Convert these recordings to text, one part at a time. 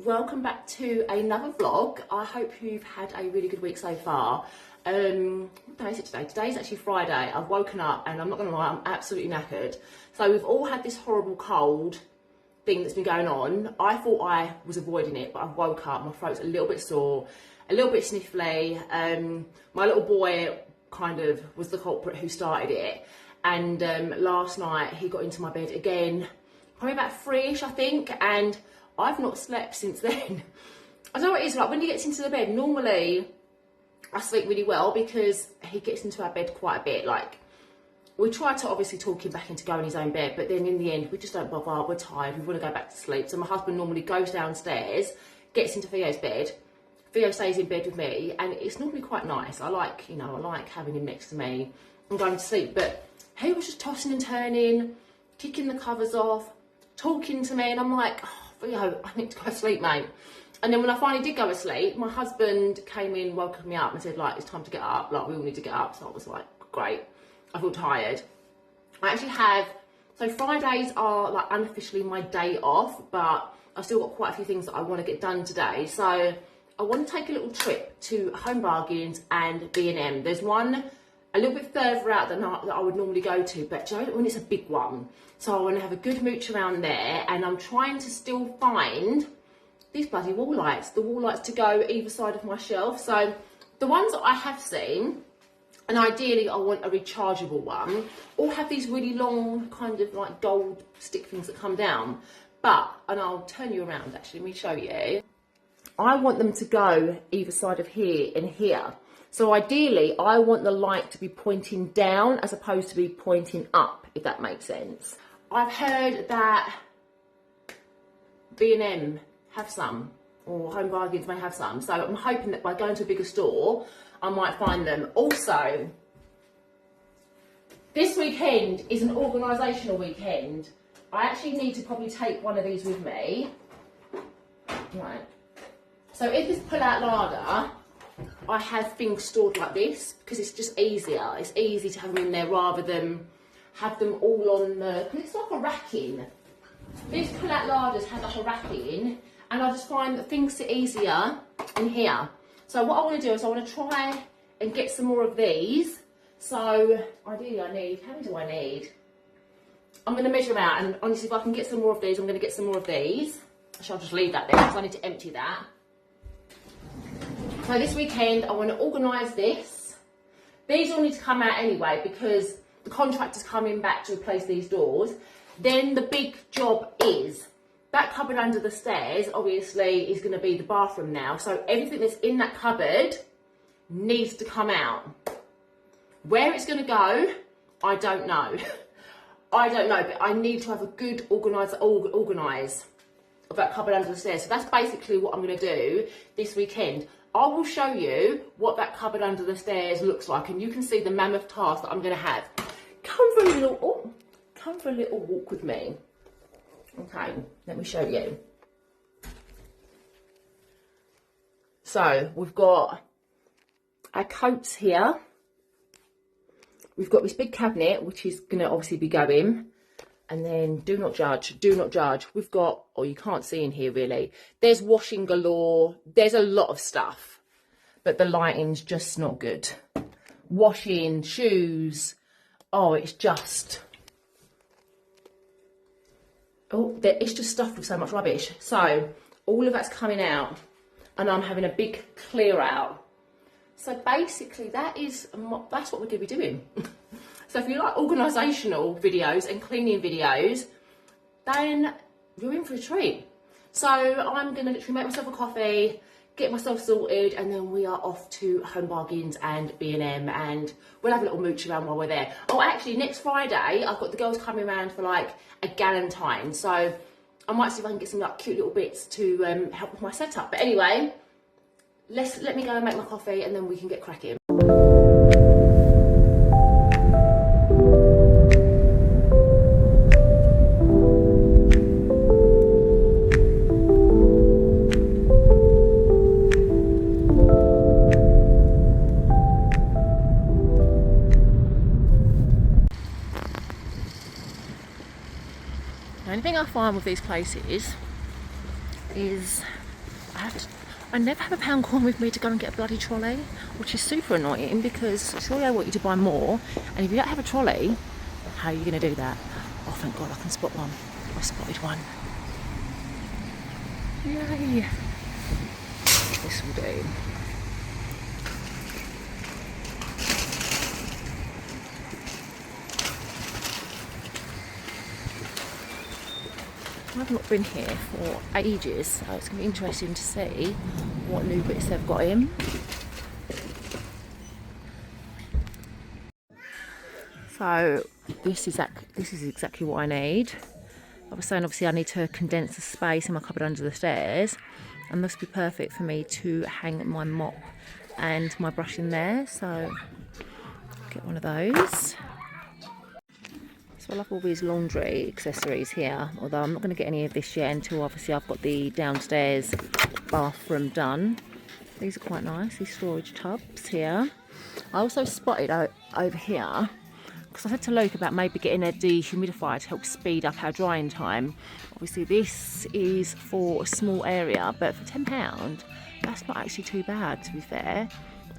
welcome back to another vlog. I hope you've had a really good week so far. What day is it today? Today's actually Friday. I've woken up and I'm not gonna lie, I'm absolutely knackered. So we've all had this horrible cold thing that's been going on. I thought I was avoiding it, but I've woke up, my throat's a little bit sore, a little bit sniffly. My little boy kind of was the culprit who started it. And last night he got into my bed again, probably about 3ish I think, and I've not slept since then. I don't know what it is, like when he gets into the bed, normally I sleep really well because he gets into our bed quite a bit. Like, we try to obviously talk him back into going his own bed, but then in the end we just don't bother, we're tired, we want to go back to sleep. So my husband normally goes downstairs, gets into Theo's bed, Theo stays in bed with me, and it's normally quite nice. I like, you know, I like having him next to me and going to sleep, but he was just tossing and turning, kicking the covers off, talking to me, and I'm like, oh, Theo, I need to go to sleep, mate. And then when I finally did go to sleep, my husband came in, woke me up and said, like, it's time to get up, like, we all need to get up. So I was like, great. I feel tired. I actually have, so Fridays are like unofficially my day off, but I've still got quite a few things that I want to get done today. So I want to take a little trip to Home Bargains and B&M. There's one a little bit further out than I would normally go to, but you know, when it's a big one. So I want to have a good mooch around there, and I'm trying to still find these bloody wall lights, the wall lights to go either side of my shelf. So the ones that I have seen, and ideally I want a rechargeable one, or have these really long kind of like gold stick things that come down. But, and I'll turn you around actually, let me show you. I want them to go either side of here and here. So ideally I want the light to be pointing down as opposed to be pointing up, if that makes sense. I've heard that B&M have some, or Home Bargains may have some, so I'm hoping that by going to a bigger store I might find them. Also, this weekend is an organisational weekend. I actually need to probably take one of these with me. Right. So in this pull-out larder, I have things stored like this because it's just easier. It's easy to have them in there rather than have them all on the, because it's like a racking. These pull-out larders have like a racking, and I just find that things sit easier in here. So what I want to do is I want to try and get some more of these. So ideally I need, how many do I need? I'm going to measure out, and honestly if I can get some more of these, I'm going to get some more of these. I shall just leave that there because I need to empty that. So this weekend I want to organise this. These all need to come out anyway because the contractor's coming back to replace these doors. Then the big job is that cupboard under the stairs, obviously, is going to be the bathroom now. So everything that's in that cupboard needs to come out. Where it's going to go, I don't know. I don't know, but I need to have a good organise of that cupboard under the stairs. So that's basically what I'm going to do this weekend. I will show you what that cupboard under the stairs looks like, and you can see the mammoth task that I'm going to have. Come for a little walk with me. Okay, let me show you. So we've got our coats here. We've got this big cabinet, which is going to obviously be going. And then do not judge, do not judge. We've got, oh, you can't see in here really. There's washing galore. There's a lot of stuff, but the lighting's just not good. Washing, shoes. Oh, it's just, oh, it's just stuffed with so much rubbish. So all of that's coming out, and I'm having a big clear out. So basically that's what we're going to be doing. So if you like organisational videos and cleaning videos, then you're in for a treat. So I'm going to literally make myself a coffee, get myself sorted, and then we are off to Home Bargains and B&M, and we'll have a little mooch around while we're there. Oh, actually, next Friday, I've got the girls coming around for like a galentine. So I might see if I can get some like cute little bits to help with my setup. But anyway, let me go and make my coffee, and then we can get cracking. The only thing I find with these places is I never have a pound coin with me to go and get a bloody trolley, which is super annoying because surely I want you to buy more. And if you don't have a trolley, how are you going to do that? Oh, thank God, I can spot one. I spotted one. Yay. This will do. I've not been here for ages, so it's going to be interesting to see what new bits they've got in. So this is exactly what I need. I was saying obviously I need to condense the space in my cupboard under the stairs, and this would be perfect for me to hang my mop and my brush in there. So get one of those. So I love all these laundry accessories here, although I'm not going to get any of this yet until obviously I've got the downstairs bathroom done. These are quite nice, these storage tubs here. I also spotted over here, because I said to Luke about maybe getting a dehumidifier to help speed up our drying time. Obviously this is for a small area, but for £10, that's not actually too bad, to be fair.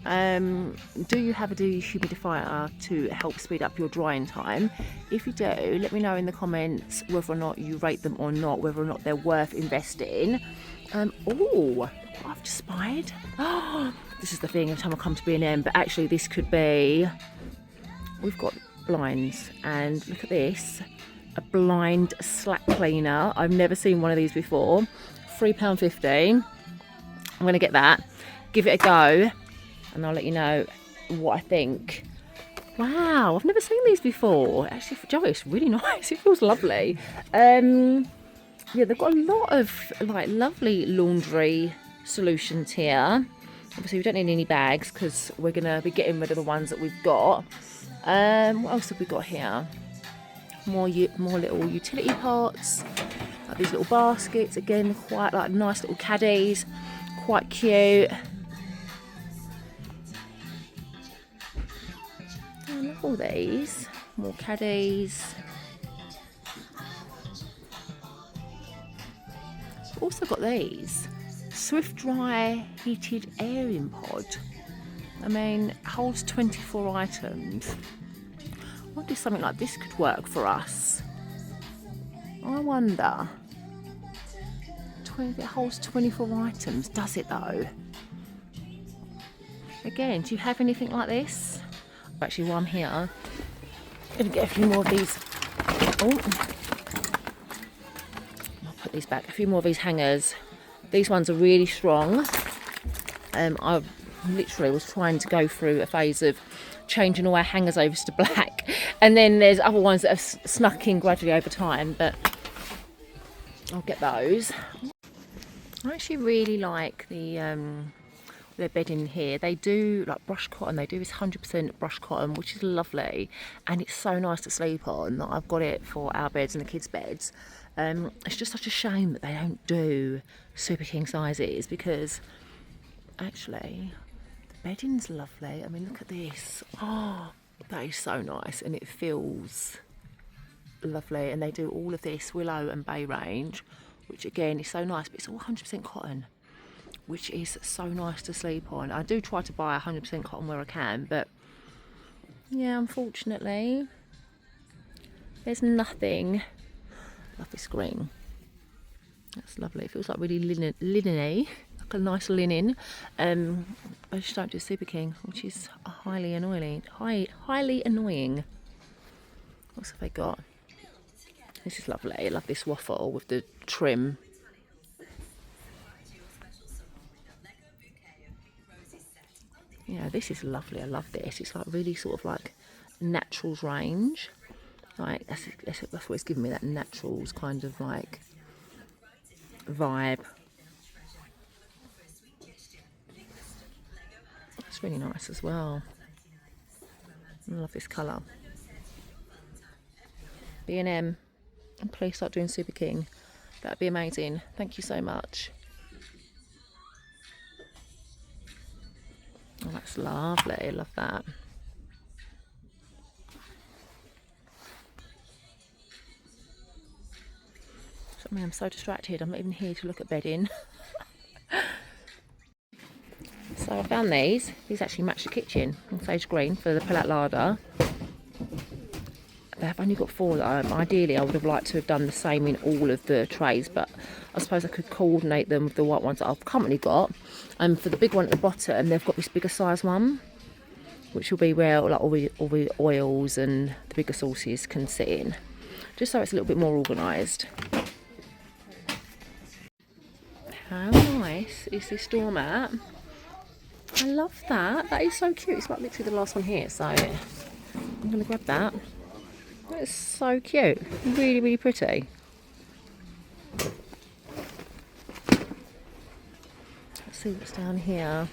Do you have a dehumidifier to help speed up your drying time? If you do, let me know in the comments whether or not you rate them or not, whether or not they're worth investing. Oh, I've just spied. Oh, this is the thing every time I come to B&M, but actually this could be, we've got blinds, and look at this, a blind slack cleaner. I've never seen one of these before. £3.50. I'm going to get that, give it a go, and I'll let you know what I think. Wow, I've never seen these before. Actually, for Joey, it's really nice. It feels lovely. Yeah, they've got a lot of like lovely laundry solutions here. Obviously, we don't need any bags because we're going to be getting rid of the ones that we've got. What else have we got here? More little utility pots, like these little baskets. Again, quite like nice little caddies, quite cute. I love all these. More caddies. Also got these Swift Dry Heated Airing Pod. I mean, holds 24 items. I wonder if something like this could work for us. I wonder. It holds 24 items, does it though? Again, do you have anything like this? Actually, while I'm here, I'm going to get a few more of these. Oh, I'll put these back. A few more of these hangers. These ones are really strong. I literally was trying to go through a phase of changing all our hangers over to black, and then there's other ones that have snuck in gradually over time, but I'll get those. I actually really like their bedding here. They do like brush cotton. They do this 100% brush cotton, which is lovely, and it's so nice to sleep on. I've got it for our beds and the kids' beds. It's just such a shame that they don't do super king sizes, because actually the bedding's lovely. I mean, look at this. Oh, that is so nice, and it feels lovely. And they do all of this willow and bay range, which again is so nice, but it's all 100% cotton, which is so nice to sleep on. I do try to buy 100% cotton where I can, but yeah, unfortunately there's nothing. Love this green. That's lovely. It feels like really linen-y, like a nice linen. I just don't do Super King, which is highly annoying. Highly annoying. What else have they got? This is lovely. I love this waffle with the trim. Yeah, this is lovely. I love this. It's like really sort of like naturals range. Like that's what it's giving me, that naturals kind of like vibe. It's really nice as well. I love this colour. B&M, please start doing Super King. That'd be amazing. Thank you so much. Oh, that's lovely. I love that. I mean, I'm so distracted. I'm not even here to look at bedding. So I found these. These actually match the kitchen. Sage green for the pull-out larder. They've only got 4 though. Ideally, I would have liked to have done the same in all of the trays, but I suppose I could coordinate them with the white ones that I've currently got. And for the big one at the bottom, they've got this bigger size one, which will be where like all the oils and the bigger sauces can sit in, just so it's a little bit more organised. How nice is this doormat? I love that. That is so cute. It's like literally the last one here, so I'm going to grab that. It's so cute. Really, really pretty. Let's see what's down here.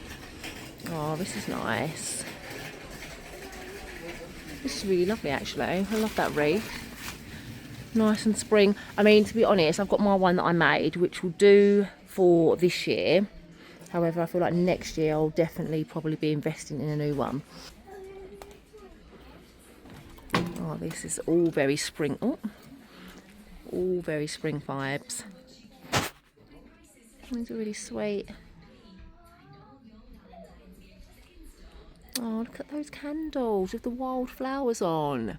Oh, this is nice. This is really lovely, actually. I love that wreath. Nice and spring. I mean, to be honest, I've got my one that I made, which will do for this year. However, I feel like next year I'll definitely probably be investing in a new one. Oh, this is all very spring. Oh, all very spring vibes. These are really sweet. Oh, look at those candles with the wild flowers on.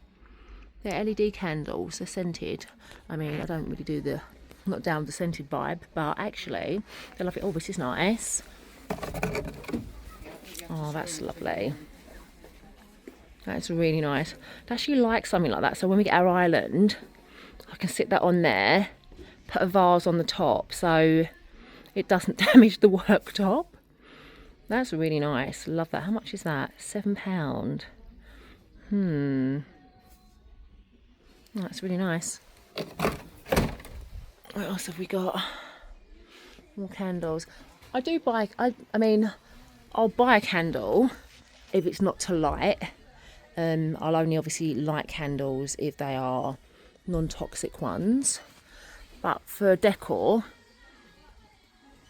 They're LED candles. They're scented. I mean, I don't really do the, not down the scented vibe, but actually, they're lovely. Oh, this is nice. Oh, that's lovely. That's really nice. I actually like something like that. So when we get our island, I can sit that on there, put a vase on the top so it doesn't damage the worktop. That's really nice. Love that. How much is that? £7. That's really nice. What else have we got? More candles. I do buy, I mean, I'll buy a candle if it's not to light. I'll only obviously light candles if they are non-toxic ones. But for decor,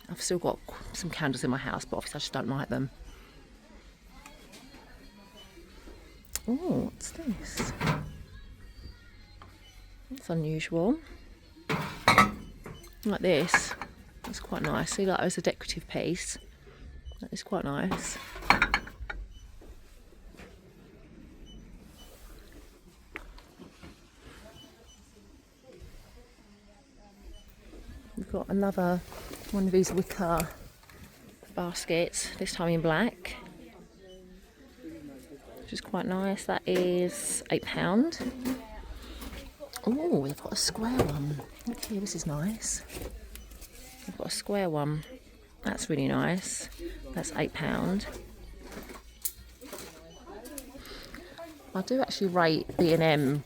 I've still got some candles in my house, but obviously I just don't light them. Oh, what's this? That's unusual. Like this. That's quite nice. See, like as a decorative piece. That is quite nice. We've got another one of these wicker baskets, this time in black, which is quite nice. That is £8. Oh, we've got a square one. Look here, this is nice. We've got a square one. That's really nice. That's £8. I do actually rate B&M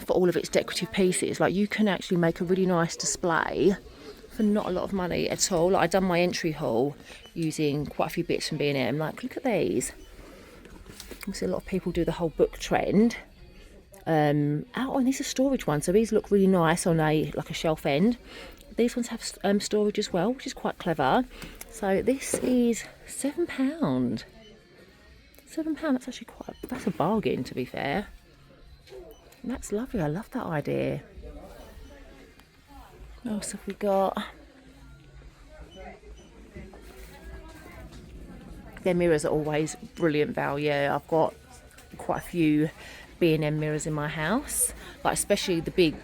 for all of its decorative pieces. Like, you can actually make a really nice display for not a lot of money at all. Like, I've done my entry haul using quite a few bits from B&M. Like, look at these. I see a lot of people do the whole book trend. Oh, and these are storage ones, so these look really nice on a shelf end. These ones have storage as well, which is quite clever. So this is £7. £7. That's actually that's a bargain, to be fair. That's lovely. I love that idea. What else have we got? Their mirrors are always brilliant value. I've got quite a few B&M mirrors in my house, like especially the big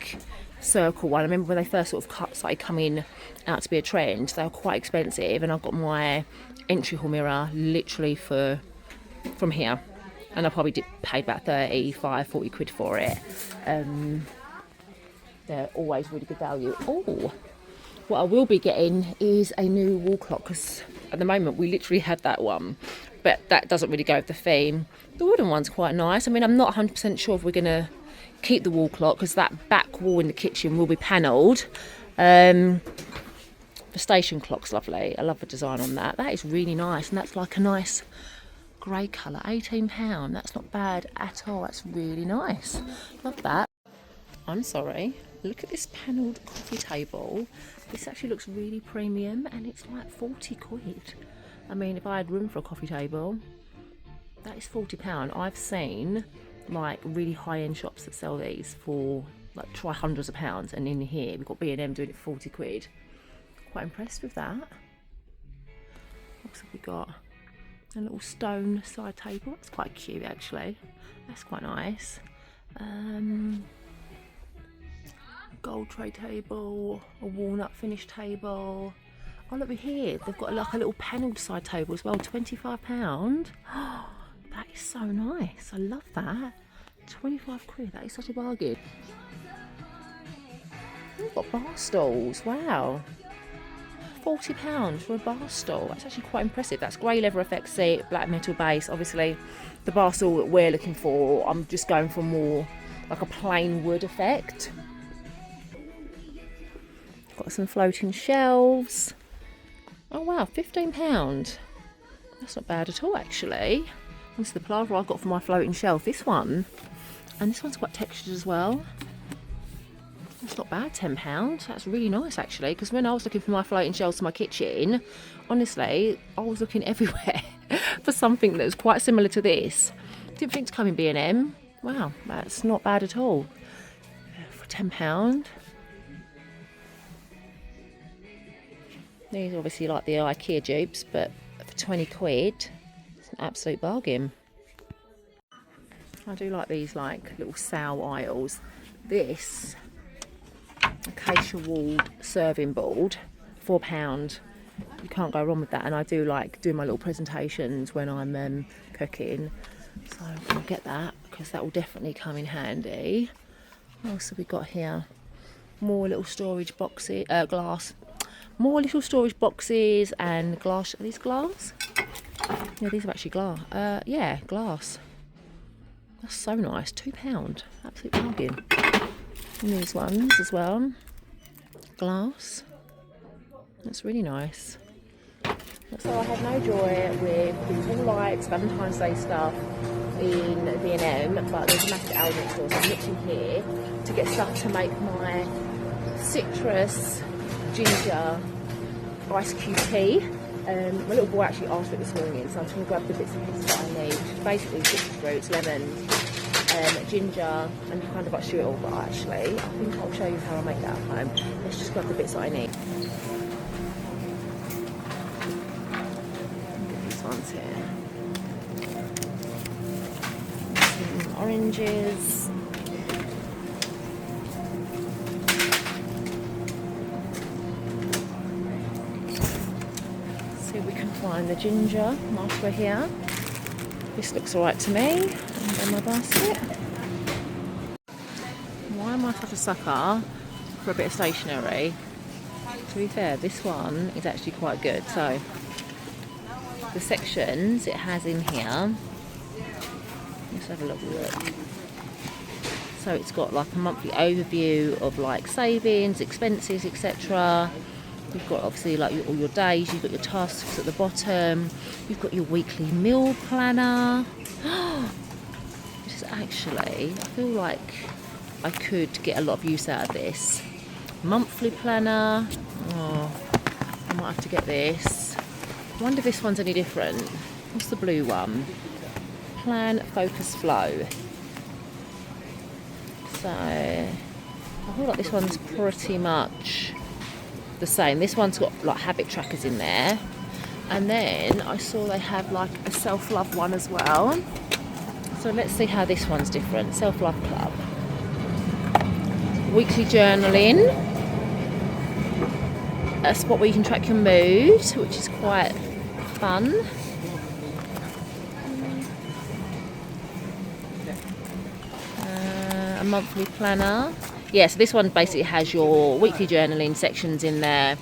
circle one. I remember when they first sort of started coming out to be a trend, they were quite expensive, and I've got my entry hall mirror literally from here, and I probably paid about 40 quid for it. They're always really good value. Oh, what I will be getting is a new wall clock, because at the moment we literally had that one, but that doesn't really go with the theme. The wooden one's quite nice. I mean, I'm not 100% sure if we're going to keep the wall clock, because that back wall in the kitchen will be panelled. The station clock's lovely. I love the design on that. That is really nice, and that's like a nice grey colour. £18. That's not bad at all. That's really nice. Love that. I'm sorry. Look at this panelled coffee table. This actually looks really premium, and it's like 40 quid. I mean, if I had room for a coffee table, that is £40. I've seen like really high-end shops that sell these for like try hundreds of pounds, and in here we've got B&M doing it for 40 quid. Quite impressed with that. What else have we got? A little stone side table. That's quite cute actually. That's quite nice. Gold tray table, a walnut finish table. Oh, look here, they've got like a little panelled side table as well, £25. Oh, that is so nice. I love that. 25 quid, that is such a bargain. We've got bar stools, wow. £40 for a bar stool. That's actually quite impressive. That's grey leather effect seat, black metal base. Obviously, the bar stool that we're looking for, I'm just going for more like a plain wood effect. Got some floating shelves. Oh wow, £15. That's not bad at all actually. This is the palaver I got for my floating shelf, this one. And this one's quite textured as well. That's not bad, £10. That's really nice actually, because when I was looking for my floating shelves for my kitchen, honestly, I was looking everywhere for something that was quite similar to this. Didn't think to come in B&M. Wow, that's not bad at all. For £10. These are obviously like the IKEA dupes, but for 20 quid, it's an absolute bargain. I do like these like little sow aisles. This acacia walled serving board, £4. You can't go wrong with that, and I do like doing my little presentations when I'm cooking, so I'm going to get that because that will definitely come in handy. What else have we got here? More little storage boxes, glass. More little storage boxes and glass. Are these glass? Yeah, these are actually glass. Yeah, glass. That's so nice. £2. Absolute bargain. And these ones as well. Glass. That's really nice. So I have no joy with the tall lights, Valentine's Day stuff in B&M, but there's a massive Aldi next door, so I'm looking here to get stuff to make my citrus ginger ice cube tea. My little boy actually asked for it this morning, so I'm just going to grab the bits and pieces that I need, which is basically citrus fruits, lemons, ginger, and kind of like shoot it all, but actually I think I'll show you how I make that at home. Let's just grab the bits that I need. Get these ones here. Some oranges. See if we can find the ginger whilst we're here. This looks alright to me. And then my basket. Why am I such a sucker for a bit of stationery? To be fair, this one is actually quite good. So the sections it has in here. Let's have a look. So it's got like a monthly overview of like savings, expenses, etc. You've got obviously like all your days, you've got your tasks at the bottom, you've got your weekly meal planner. This is actually, I feel like I could get a lot of use out of this. Monthly planner. Oh, I might have to get this. I wonder if this one's any different. What's the blue one? Plan, focus, flow. So I feel like this one's pretty much the same. This one's got like habit trackers in there, and then I saw they have like a self-love one as well. So let's see how this one's different. Self-love club, weekly journaling, a spot where you can track your mood, which is quite fun. A monthly planner. Yeah, so this one basically has your weekly journaling sections in there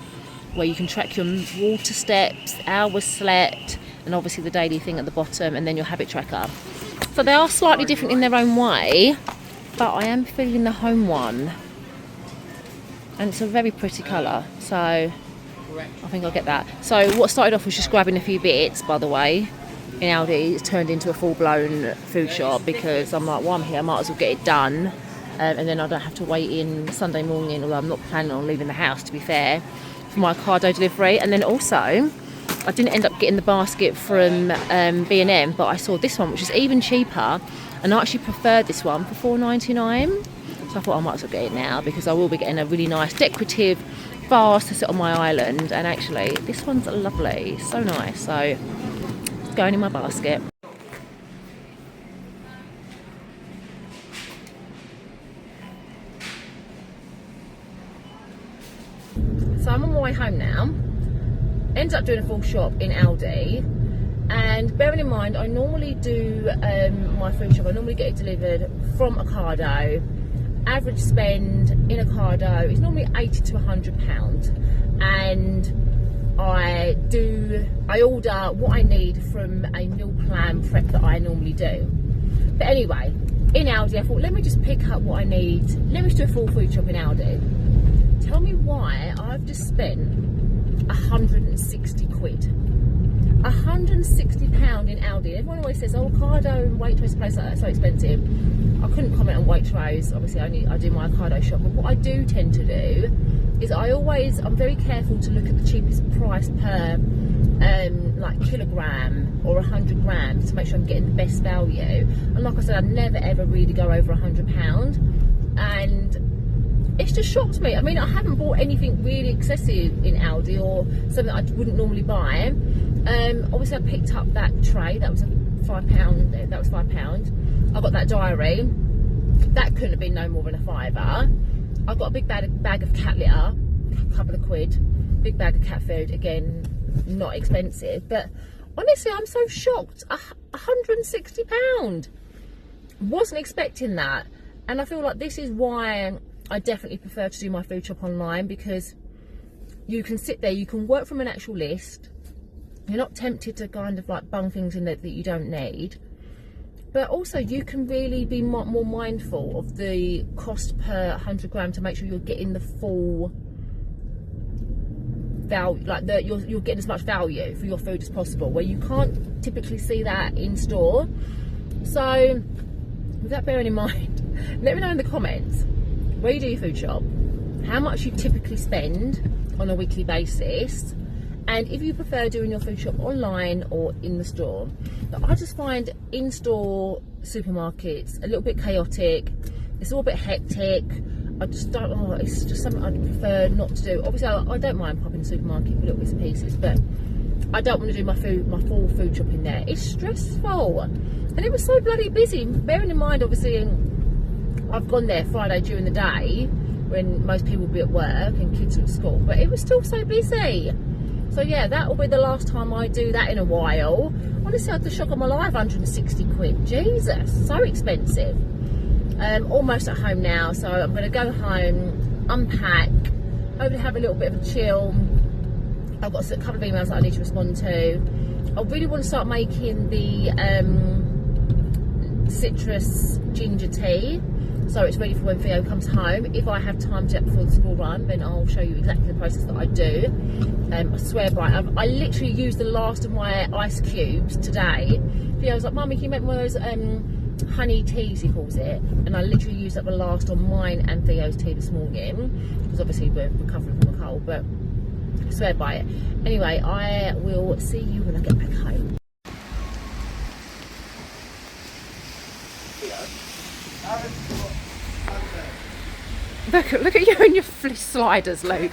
where you can track your water steps, hours slept, and obviously the daily thing at the bottom, and then your habit tracker. So they are slightly different in their own way, but I am feeling the home one. And it's a very pretty colour, so I think I'll get that. So what started off was just grabbing a few bits, by the way, in Aldi. It's turned into a full-blown food shop because I'm like, well, I'm here, I might as well get it done. And then I don't have to wait in Sunday morning, although I'm not planning on leaving the house, to be fair, for my Ocado delivery. And then also, I didn't end up getting the basket from B&M, but I saw this one, which is even cheaper, and I actually preferred this one for £4.99. So I thought I might as well get it now, because I will be getting a really nice decorative vase to sit on my island. And actually, this one's lovely, so nice. So going in my basket. So I'm on my way home now. Ended up doing a full shop in Aldi, and bearing in mind I normally do my food shop, I normally get it delivered from Ocado. Average spend in Ocado is normally £80 to £100, and I order what I need from a meal plan prep that I normally do. But anyway, in Aldi I thought, let me just pick up what I need, let me just do a full food shop in Aldi. Tell me why I've just spent 160 quid. £160 in Aldi. Everyone always says, oh, Ocado and Waitrose place like that are so expensive. I couldn't comment on Waitrose, obviously I do my Ocado shop, but what I do tend to do is I'm very careful to look at the cheapest price per like kilogram or 100 grams to make sure I'm getting the best value. And like I said, I never ever really go over £100, and it's just shocked me. I mean, I haven't bought anything really excessive in Aldi or something I wouldn't normally buy. Obviously I picked up that tray, that was £5, that was £5. I got that diary, that couldn't have been no more than a £5. I got a big bag of cat litter, a couple of quid, big bag of cat food, again, not expensive, but honestly I'm so shocked. £160, wasn't expecting that. And I feel like this is why I definitely prefer to do my food shop online, because you can sit there, you can work from an actual list, you're not tempted to kind of like bung things in there that you don't need, but also you can really be more mindful of the cost per 100 gram to make sure you're getting the full value, like you're getting as much value for your food as possible, where you can't typically see that in store. So with that bearing in mind, let me know in the comments where you do your food shop, how much you typically spend on a weekly basis, and if you prefer doing your food shop online or in the store. But I just find in-store supermarkets a little bit chaotic, it's all a bit hectic. I just don't, it's just something I prefer not to do. Obviously I don't mind popping to the supermarket for little bits and pieces, but I don't want to do my full food shop in there. It's stressful, and it was so bloody busy, bearing in mind obviously I've gone there Friday during the day when most people will be at work and kids are at school, but it was still so busy. So yeah, that will be the last time I do that in a while. Honestly, I had the shock of my life, 160 quid. Jesus, so expensive. Almost at home now, so I'm going to go home, unpack, hopefully have a little bit of a chill. I've got a couple of emails that I need to respond to. I really want to start making the citrus ginger tea, so it's ready for when Theo comes home. If I have time to before the school run, then I'll show you exactly the process that I do. I swear by it, I literally used the last of my ice cubes today. Theo was like, Mummy, can you make one of those honey teas, he calls it, and I literally used up the last on mine and Theo's tea this morning, because obviously we're recovering from a cold, but I swear by it. Anyway, I will see you when I get back home. Look at you and your fliss sliders, Luke.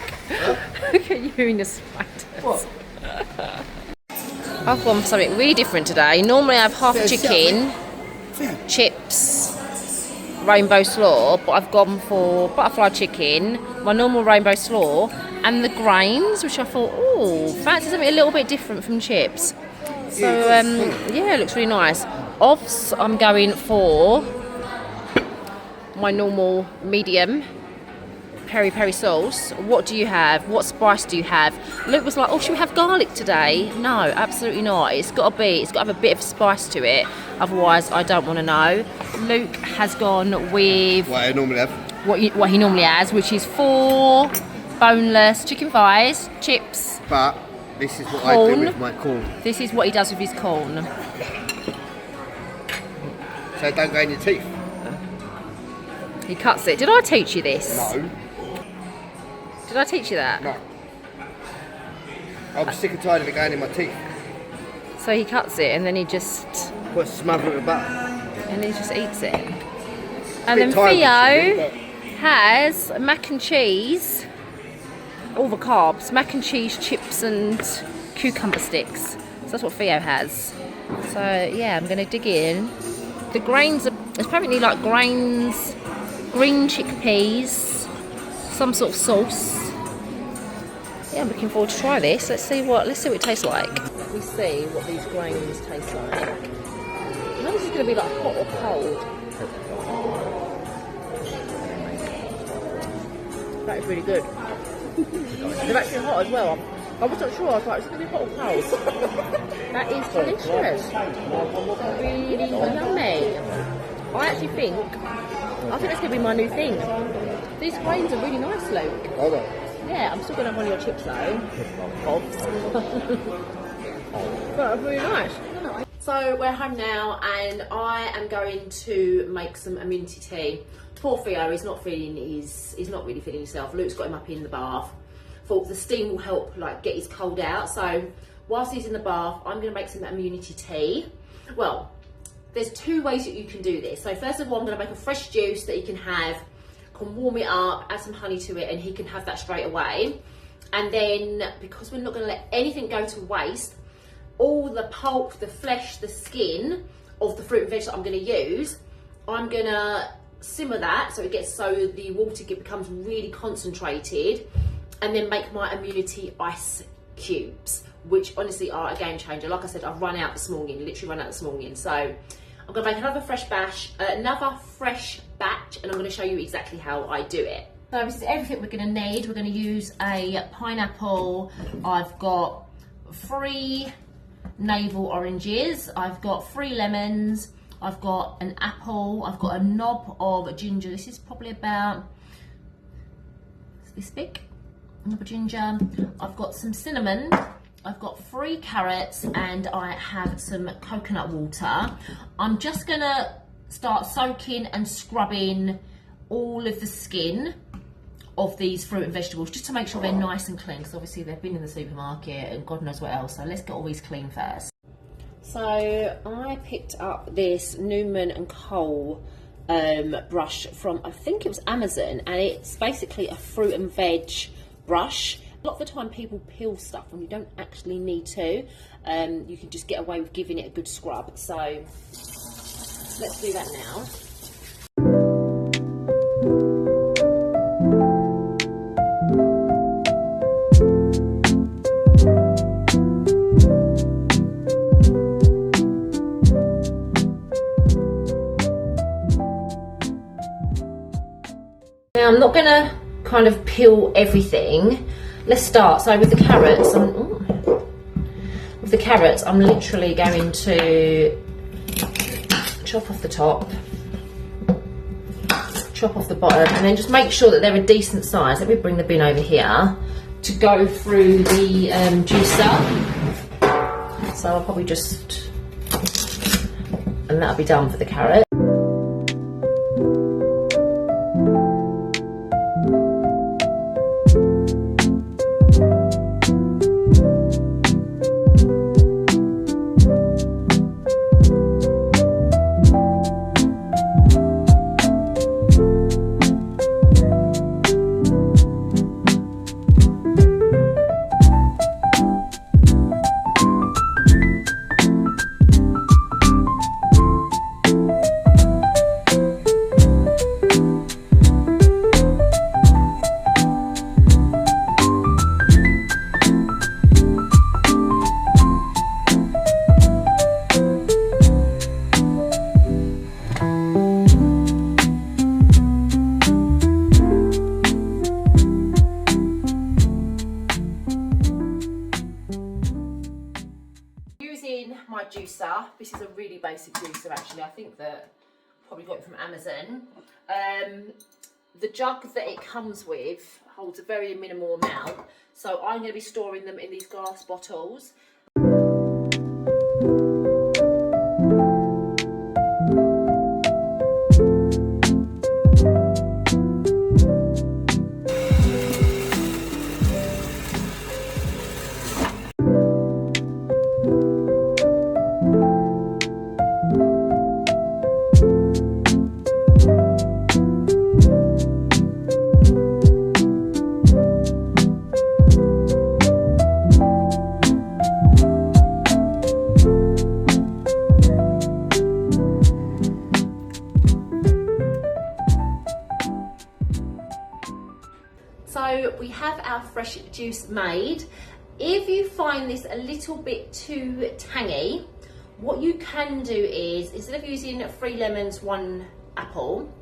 Look at you and your sliders. What? I've gone for something really different today. Normally I have half a chicken, chips, rainbow slaw, but I've gone for butterfly chicken, my normal rainbow slaw, and the grains, which I thought, oh, fancy something a little bit different from chips. So yeah, it looks really nice. Offs, I'm going for my normal medium peri-peri sauce. What do you have? What spice do you have? Luke was like, oh, should we have garlic today? No, absolutely not. It's got to have a bit of spice to it, otherwise I don't want to know. Luke has gone with what I normally have, what he normally has, which is 4 boneless chicken thighs, chips, but this is what corn. I do with my corn. This is what he does with his corn. So don't go in your teeth. He cuts it. Did I teach you this? No. Did I teach you that? No. I'm sick and tired of it going in my teeth. So he cuts it and then he just Put a smother of butter. And he just eats it. And then Theo has mac and cheese, all the carbs, mac and cheese, chips and cucumber sticks. So that's what Theo has. So yeah, I'm going to dig in. The grains are apparently like grains, green chickpeas, some sort of sauce. Yeah, I'm looking forward to try this. Let's see what it tastes like. Let me see what these grains taste like. I know this is going to be like hot or cold. That is really good. They're actually hot as well. I wasn't sure. I was like, is it going to be hot or cold? That is delicious. Really yummy. I think that's going to be my new thing. These grains are really nice, Luke. Okay. Yeah, I'm still going to have one of your chips though. But really nice. So we're home now and I am going to make some immunity tea. Poor Theo, he's not really feeling himself. Luke's got him up in the bath. Thought the steam will help like get his cold out. So whilst he's in the bath, I'm going to make some immunity tea. Well, there's two ways that you can do this. So first of all, I'm going to make a fresh juice that he can have, can warm it up, add some honey to it, and he can have that straight away. And then, because we're not going to let anything go to waste, all the pulp, the flesh, the skin of the fruit and veg that I'm going to use, I'm going to simmer that so the water becomes really concentrated, and then make my immunity ice cubes, which honestly are a game changer. Like I said, I've run out this morning, literally run out this morning. So I'm going to make another fresh batch, and I'm going to show you exactly how I do it. So this is everything we're going to need. We're going to use a pineapple. I've got 3 navel oranges. I've got 3 lemons. I've got an apple. I've got a knob of ginger. This is probably about this big. A knob of ginger. I've got some cinnamon. I've got 3 carrots, and I have some coconut water. I'm just going to start soaking and scrubbing all of the skin of these fruit and vegetables just to make sure they're nice and clean, because obviously they've been in the supermarket and God knows what else. So let's get all these clean first. So I picked up this Newman and Cole brush from, I think it was Amazon, and it's basically a fruit and veg brush. A lot of the time people peel stuff and you don't actually need to. You can just get away with giving it a good scrub. So let's do that now. Now I'm not going to kind of peel everything. Let's start. So with the carrots, I'm literally going to chop off the top, chop off the bottom, and then just make sure that they're a decent size. Let me bring the bin over here to go through the juicer. So I'll probably just, and that'll be done for the carrot. My juicer. This is a really basic juicer actually. I think that probably got it from Amazon. The jug that it comes with holds a very minimal amount, so I'm going to be storing them in these glass bottles. So we have our fresh juice made. If you find this a little bit too tangy, what you can do is, instead of using 3 lemons, 1 apple,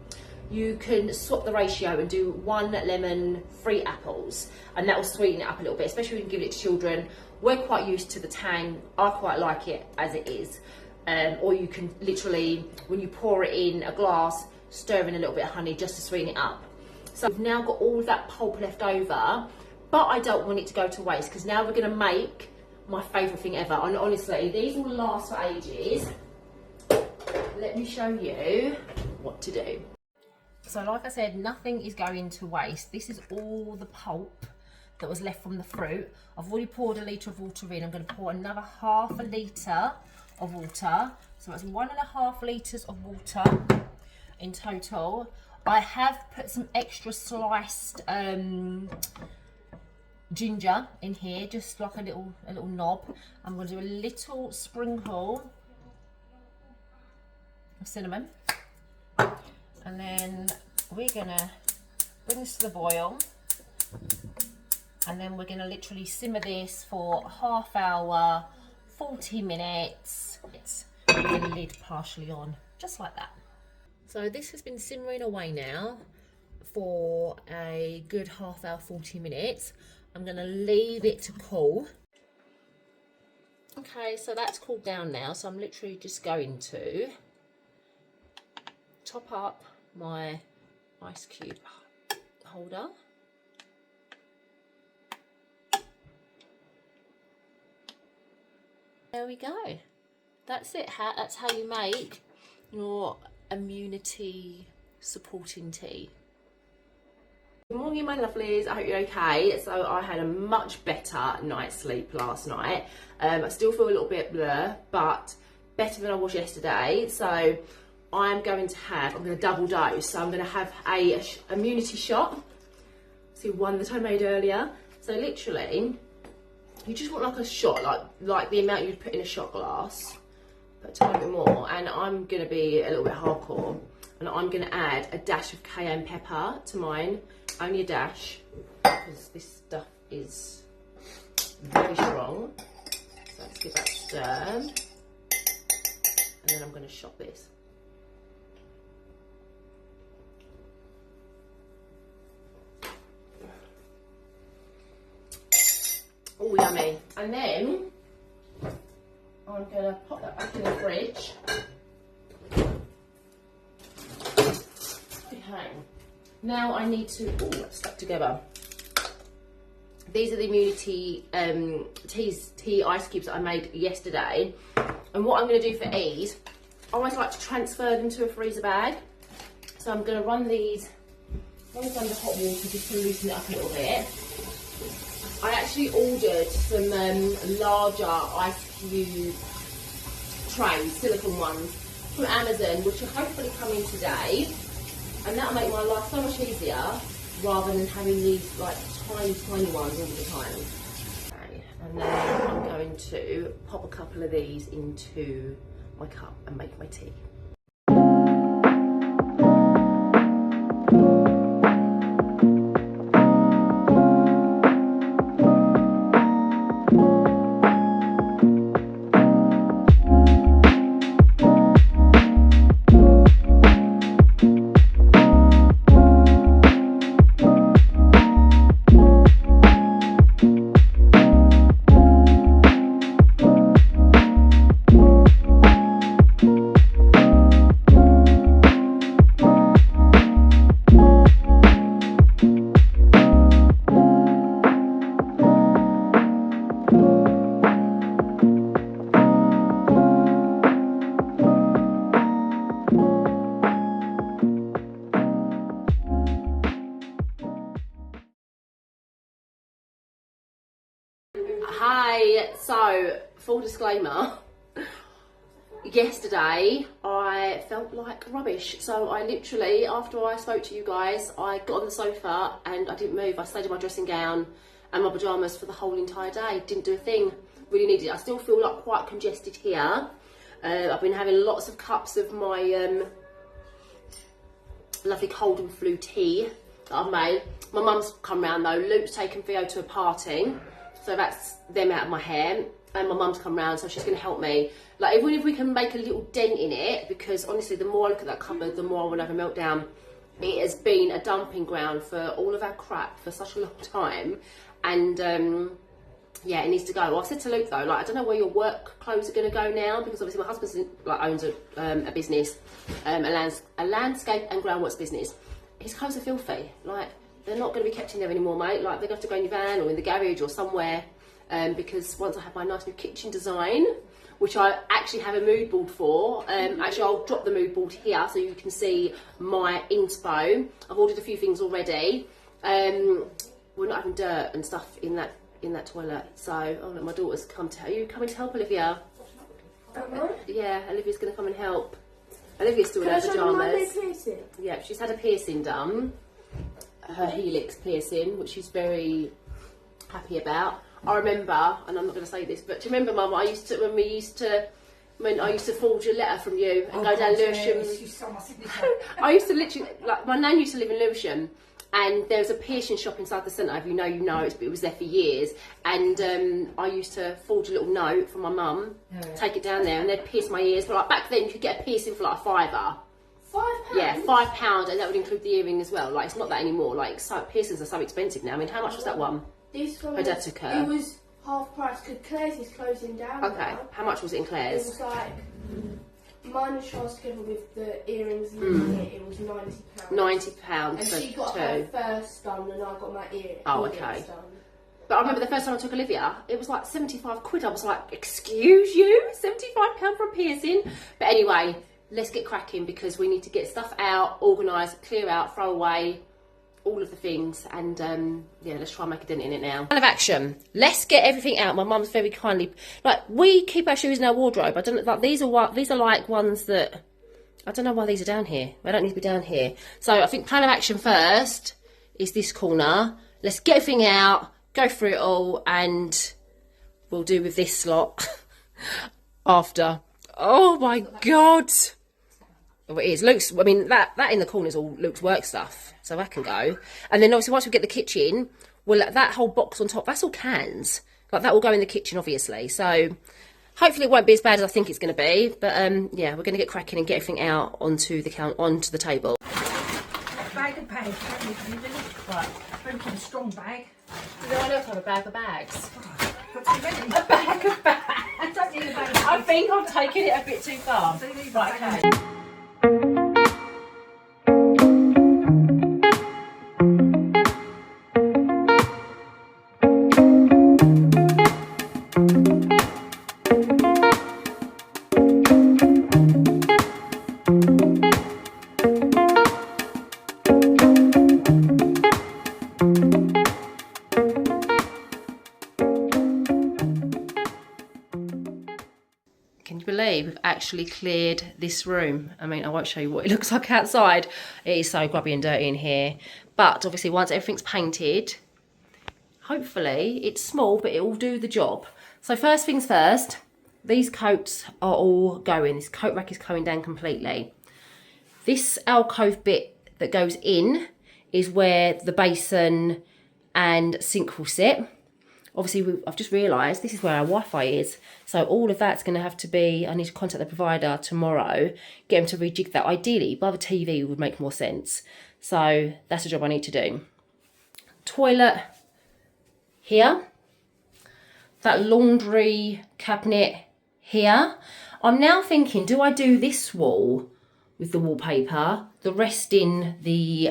you can swap the ratio and do 1 lemon, 3 apples, and that will sweeten it up a little bit, especially when you give it to children. We're quite used to the tang. I quite like it as it is. Or you can literally, when you pour it in a glass, stir in a little bit of honey just to sweeten it up. So we've now got all of that pulp left over, but I don't want it to go to waste, because now we're going to make my favourite thing ever. And honestly, these will last for ages. Let me show you what to do. So like I said, nothing is going to waste. This is all the pulp that was left from the fruit. I've already poured 1 litre of water in. I'm going to pour another ½ litre of water. So that's 1.5 litres of water in total. I have put some extra sliced ginger in here, just like a little knob. I'm going to do a little sprinkle of cinnamon, and then we're going to bring this to the boil, and then we're going to literally simmer this for ½ hour, 40 minutes, with the lid partially on, just like that. So this has been simmering away now for a good ½ hour, 40 minutes. I'm going to leave it to cool. Okay, so that's cooled down now, so I'm literally just going to top up my ice cube holder. There we go. That's it. That's how you make your immunity supporting tea. Good morning, my lovelies. I hope you're okay. So I had a much better night's sleep last night. I still feel a little bit blur, but better than I was yesterday. So I'm going to double dose. So I'm going to have a immunity shot. See, one that I made earlier. So literally, you just want like a shot, like the amount you'd put in a shot glass, but a tiny bit more. And I'm going to be a little bit hardcore, and I'm going to add a dash of cayenne pepper to mine. Only a dash, because this stuff is very strong. So let's give that a stir, and then I'm going to shot this. Oh, yummy. And then I'm going to pop that back in the fridge. Okay. Now I need to, oh, that's stuck together. These are the immunity tea ice cubes that I made yesterday. And what I'm going to do for ease, I always like to transfer them to a freezer bag. So I'm going to run these under hot water just to loosen it up a little bit. I actually ordered some larger ice cube trays, silicone ones, from Amazon, which will hopefully come in today. And that'll make my life so much easier, rather than having these like tiny ones all the time. Okay, and then I'm going to pop a couple of these into my cup and make my tea. Hi, so full disclaimer, yesterday I felt like rubbish. So I literally, after I spoke to you guys, I got on the sofa and I didn't move. I stayed in my dressing gown and my pyjamas for the whole entire day. Didn't do a thing, really needed it. I still feel like quite congested here. I've been having lots of cups of my lovely cold and flu tea. that I've made. My mum's come round though. Luke's taken Theo to a party, so that's them out of my hair. And my mum's come round, so she's going to help me. Like, even if we can make a little dent in it, because honestly, the more I look at that cupboard, the more I will have a meltdown. It has been a dumping ground for all of our crap for such a long time. And yeah, it needs to go. Well, I said to Luke though, like, I don't know where your work clothes are going to go now, because obviously my husband like owns a business, a landscape and groundworks business. His clothes are filthy. Like, they're not going to be kept in there anymore, mate. Like, they're going to have to go in your van or in the garage or somewhere. Because once I have my nice new kitchen design, which I actually have a mood board for, actually I'll drop the mood board here so you can see my inspo. I've ordered a few things already. We're not having dirt and stuff in that toilet, so oh look, my daughter's come to. Are you coming to help, Olivia? Yeah, Olivia's going to come and help. Olivia's still in her pyjamas. Yeah, she's had a piercing done, her helix piercing, which she's very happy about. I remember, and I'm not going to say this, but do you remember, Mum, when I used to forge a letter from you and go down Lewisham. I used to literally, like, my nan used to live in Lewisham, and there was a piercing shop inside the centre. If you know, you know, it was there for years. And I used to forge a little note from my mum, take it down there, and they'd pierce my ears. But like back then, you could get a piercing for like a £5. £5? Yeah, £5, and that would include the earring as well. Like, it's not that anymore. Like, piercings are so expensive now. I mean, how much was that one? This one, her dad took her. It was half price because Claire's is closing down. Okay, now. how much was it in Claire's? It was like mine and Charles together with the earrings and it was £90. £90 and for she got two. her first done and I got my earrings done. But I remember the first time I took Olivia, it was like 75 quid. I was like, excuse you? £75 for a piercing? But anyway, let's get cracking because we need to get stuff out, organise, clear out, throw away, all of the things, and yeah, let's try and make a dent in it now. Plan of action. Let's get everything out. My mum's very kindly, like, we keep our shoes in our wardrobe. I don't know, like, these are like ones that, I don't know why these are down here. They don't need to be down here. So I think plan of action first is this corner. Let's get everything out, go through it all, and we'll do with this lot after. Oh my God. Oh, it is. Luke's, I mean, that in the corner is all Luke's work stuff, so that can go. And then obviously once we get the kitchen, well, that whole box on top, that's all cans. Like, that will go in the kitchen, obviously. So hopefully it won't be as bad as I think it's going to be. But yeah, we're going to get cracking and get everything out onto the table. Bag of bags, right, very kind of strong bag. No, I don't have a bag of bags. A bag of bags. I don't need a bag of bags. I think I've taken it a bit too far. So you need a Right, bag okay. Can you believe we've actually cleared this room? I mean, I won't show you what it looks like outside. It is so grubby and dirty in here. But obviously once everything's painted, hopefully it's small, but it will do the job. So first things first, these coats are all going. This coat rack is coming down completely. This alcove bit that goes in is where the basin and sink will sit. Obviously, I've just realised this is where our Wi-Fi is. So all of that's going to have to be, I need to contact the provider tomorrow, get them to rejig that. Ideally, by the TV would make more sense. So that's a job I need to do. Toilet here. That laundry cabinet here. I'm now thinking, do I do this wall with the wallpaper, the rest in the,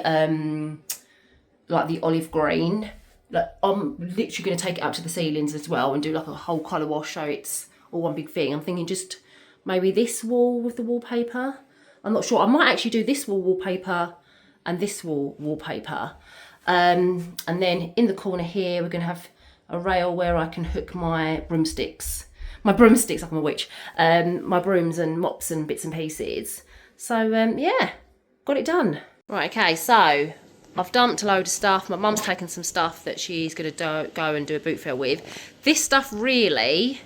like the olive green? Like, I'm literally going to take it up to the ceilings as well and do like a whole colour wash so it's all one big thing. I'm thinking just maybe this wall with the wallpaper. I'm not sure. I might actually do this wall wallpaper and this wall wallpaper. And then in the corner here, we're going to have a rail where I can hook my broomsticks. My broomsticks, like I'm a witch. My brooms and mops and bits and pieces. So, yeah, got it done. Right, okay, so I've dumped a load of stuff. My mum's taken some stuff that she's going to go and do a boot fill with. This stuff really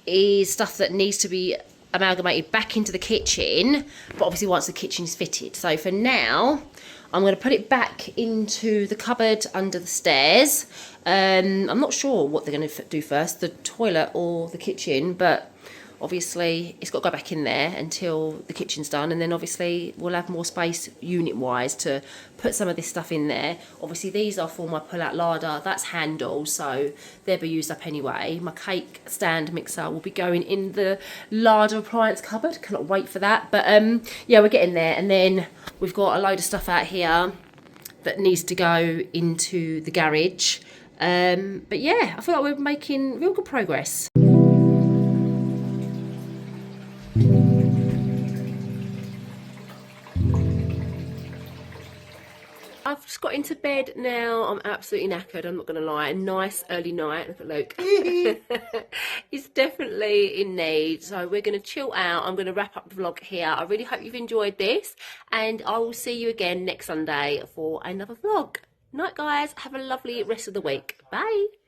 is stuff that needs to be amalgamated back into the kitchen, but obviously once the kitchen's fitted. So for now, I'm going to put it back into the cupboard under the stairs. I'm not sure what they're going to do first, the toilet or the kitchen, but obviously it's got to go back in there until the kitchen's done, and then obviously we'll have more space unit wise to put some of this stuff in there. Obviously these are for my pull-out larder, that's handles, so they'll be used up anyway. My cake stand mixer will be going in the larder appliance cupboard, cannot wait for that. But yeah, we're getting there. And then we've got a load of stuff out here that needs to go into the garage. But yeah, I feel like we're making real good progress. I've just got into bed now. I'm absolutely knackered, I'm not going to lie. A nice early night. Look at Luke. He's definitely in need. So we're going to chill out. I'm going to wrap up the vlog here. I really hope you've enjoyed this. And I will see you again next Sunday for another vlog. Night, guys. Have a lovely rest of the week. Bye.